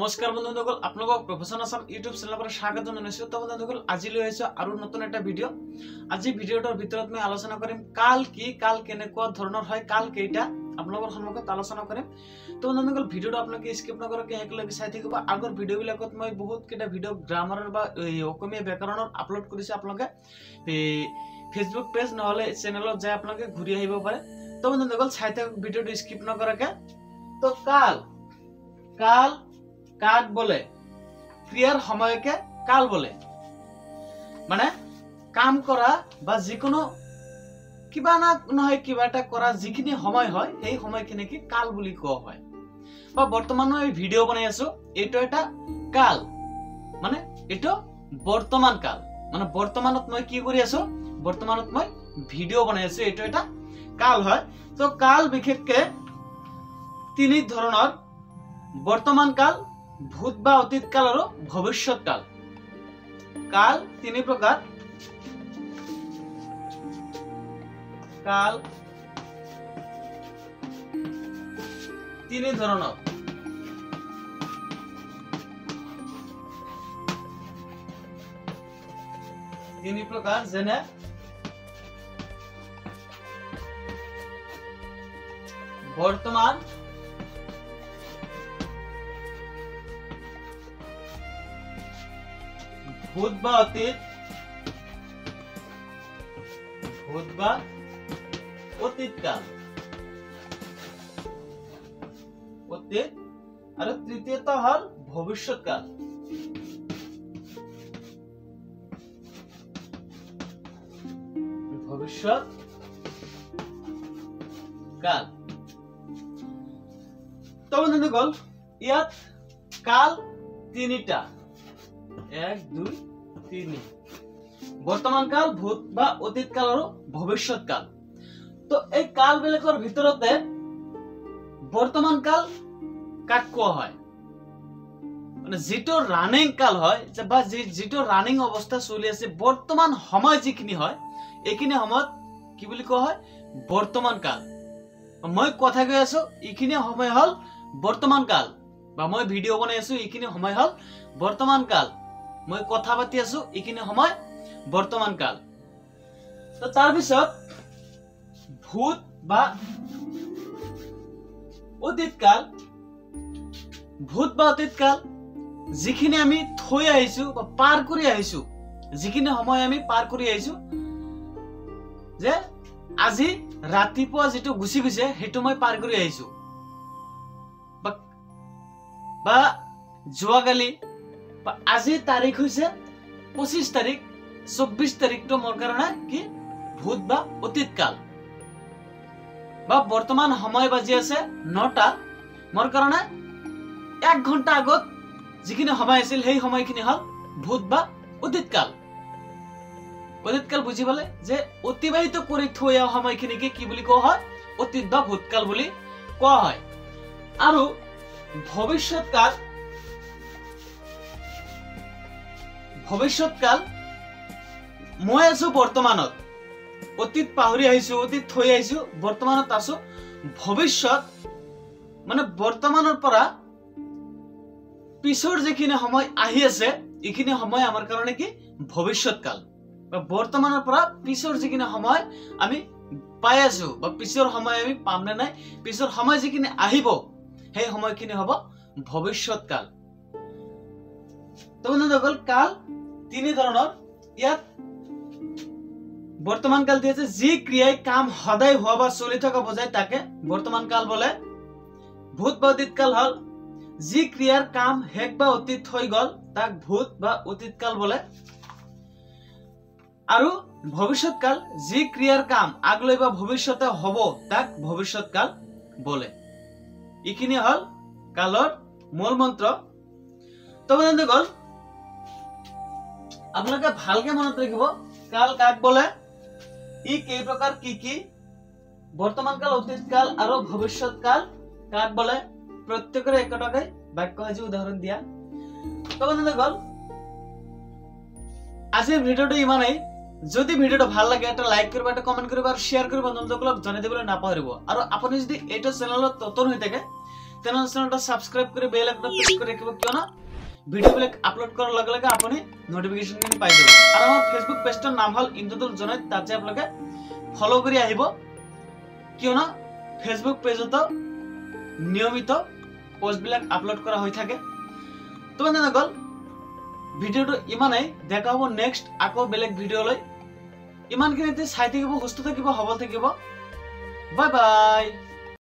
নমস্কাৰ বন্ধুসকল, আপোনালোকক প্ৰফেশ্যন আসাম ইউটিউব চেনেলৰ পৰা স্বাগত জনাইছো। তো বন্ধুসকল, আজি লৈ আহিছো আৰু নতুন এটা ভিডিঅ'। আজি ভিডিঅ'টোৰ ভিতৰত মই আলোচনা কৰিম কাল কি, কাল কেনেকুৱা ধৰণৰ হয়, কাল কেইটা আপোনালোকৰ সন্মুখত আলোচনা কৰিম। তো বন্ধুসকল, ভিডিঅ'টো আপোনালোকে স্কিপ নকৰাকৈ একেলগে চাই থাকিব। আগৰ ভিডিঅ'বিলাকত মই বহুত কেইটা ভিডিঅ' গ্ৰামাৰৰ বা অসমীয়া ব্যাকৰণৰ আপলোড কৰিছো। আপোনালোকে ফেচবুক পেজ নহলে চেনেলত যাই আপোনালোকে ঘূৰি আহিব পাৰে। তো বন্ধুসকল, চাই থাকক ভিডিঅ'টো স্কিপ নকৰাকৈ। তো কাল কাল কাক বলে? ক্রিয়ার সময়কে কাল বলে। মানে কাম করা বা যিকোনো কিবা না নহয় কিবা এটা করা যিখিনি সময় হয় সেই সময়খিনিকে কাল বুলি কোৱা হয়। বা বৰ্তমানো এই ভিডিঅ' বনাই আছো, এইটো এটা কাল, মানে এইটো বৰ্তমান কাল। মানে বৰ্তমানত মই কি কৰি আছো, বৰ্তমানত মই ভিডিঅ' বনাই আছো, এইটো এটা কাল হয়। তো কাল বিশেষকে তিনি ধৰণৰ: বৰ্তমান কাল, ভূত বা অতীত কাল আৰু ভৱিষ্যৎ কাল। কাল তিনি প্ৰকাৰ: কাল তিনি ধৰণৰ। তিনি প্ৰকাৰ, যেনে বৰ্তমান, ভূত বা অতীত, ভূত বা অতীত কাল, অতীত, আৰু তৃতীয়টো হল ভৱিষ্যৎ কাল। ভৱিষ্যৎ কাল। তো বন্ধুসকল, ইয়াত কাল তিনিটা: 1 2 3। বৰ্তমান কাল, ভূত বা অতীত কাল আৰু ভৱিষ্যৎ কাল। তো এই কাল বিলাকৰ ভিতৰতে বৰ্তমান কাল কাক কোৱা হয়? মানে যিটো ৰানিং কাল হয় বা যিটো ৰানিং অৱস্থা চলি আছে, বৰ্তমান সময় যিখিনি হয়, এইখিনি সময়ত কি বুলি কোৱা হয়? বৰ্তমান কাল। মই কথা কৈ আছো, এইখিনি সময় হল বৰ্তমান কাল। বা মই ভিডিঅ' বনাই আছো, এইখিনি সময় হল বৰ্তমান কাল। মই কথা পাতি আছো, এইখিনি সময় বৰ্তমান কাল। তো তাৰপিছত ভূত বা অতীত কাল। ভূত বা অতীত কাল যিখিনি আমি থৈ আহিছো বা পাৰ কৰি আহিছো, যিখিনি সময় আমি পাৰ কৰি আহিছো, যে আজি ৰাতিপুৱা যিটো গুচি গৈছে সেইটো মই পাৰ কৰি আহিছো, বা যোৱাকালি, বা আজি তাৰিখ হৈছে 25 তাৰিখ, 24 তাৰিখটো মোৰ কাৰণে কি? ভূত বা অতীত কাল। বা বৰ্তমান সময় বাজি আছে 9টা, মোৰ কাৰণে 1 ঘণ্টা আগত যিখিনি সময় আছিল সেই সময়খিনি হল ভূত বা অতীত কাল। অতীত কাল বুজি পালে? যে অতিবাহিত কৰি থৈ অহা সময়খিনিকে কি বুলি কোৱা হয়? অতীত বা ভূতকাল বুলি কোৱা হয়। আৰু ভৱিষ্যৎ কাল, ভৱিষ্যৎ কাল মই আছো বৰ্তমানত, অতীত পাহৰি আহিছো, অতীত থৈ আহিছো, বৰ্তমানত আছো। ভৱিষ্যৎ মানে বৰ্তমানৰ পৰা পিছৰ যিখিনি সময় আহি আছে, এইখিনি সময় আমাৰ কাৰণে কি? ভৱিষ্যৎ কাল। বা বৰ্তমানৰ পৰা পিছৰ যিখিনি সময় আমি পাই আছো, বা পিছৰ সময় আমি পাম নে নাই, পিছৰ সময় যিখিনি আহিব সেই সময়খিনি হব ভৱিষ্যৎ কাল। তো বন্ধুসকল, কাল তিনি ধৰণৰ। ইয়াত বৰ্তমান কাল দিয়েছে যি ক্ৰিয়াই কাম সদায় হোৱা বা চলি থকা বুজায় তাকে বৰ্তমান কাল বলে। ভূত বা অতীত কাল হল যি ক্ৰিয়াৰ কাম শেষ বা অতীত হৈ গল তাক ভূত বা অতীত কাল বলে। আৰু ভৱিষ্যৎ কাল যি ক্ৰিয়াৰ কাম আগলৈ বা ভৱিষ্যতে হব তাক ভৱিষ্যৎ কাল বলে। এইখিনি হল কালৰ মূল মন্ত্ৰ। তো বন্ধুসকল, আপোনালোকে ভালকে মনত ৰাখিব, কাল কাক বলে, ই কেই প্ৰকাৰ, কি কি, বৰ্তমান কাল, অতীত কাল আৰু ভৱিষ্যৎ কাল কাক বলে। প্ৰত্যেকৰে একটাকৈ বাক্য আজি উদাহৰণ দিয়া। তো বন্ধুসকল, আজিৰ ভিডিঅ'টো ইমানেই। যদি ভিডিওটা ভাল লাগে এটা লাইক কৰিব, এটা কমেন্ট কৰিব আৰু শেয়াৰ কৰিব, বন্ধুসকলক জনাই দিবলৈ নাপাহৰিব। আৰু আপুনি যদি এইটো চেনেলত নতুন হৈ থাকে তেনেহ'লে চেনেলটো সাবস্ক্ৰাইব কৰি বেল আইকনটো প্ৰেছ কৰি ৰাখিব কিয়নো ভিডিঅ'বিলাক আপলোড কৰাৰ লগে লগে আপুনি নোটিফিকেশনখিনি পাই যাব আৰু আমাৰ ফেসবুক পেজটোৰ নাম হ'ল ইন্দ্ৰদুল জনৈত তাতে আপোনালোকে ফলো কৰি আহিব কিয়নো ফেসবুক পেজতো নিয়মিত পোস্টবিলাক আপলোড কৰা হৈ থাকে তো বন্ধুসকল ভিডিওটো ইমানেই দেখা হ'ব নেক্সট আকৌ বেলেগ ভিডিঅ' লৈ ইমানখিনিতে চাই থাকিব সুস্থ থাকিব সবল থাকিব বাই বাই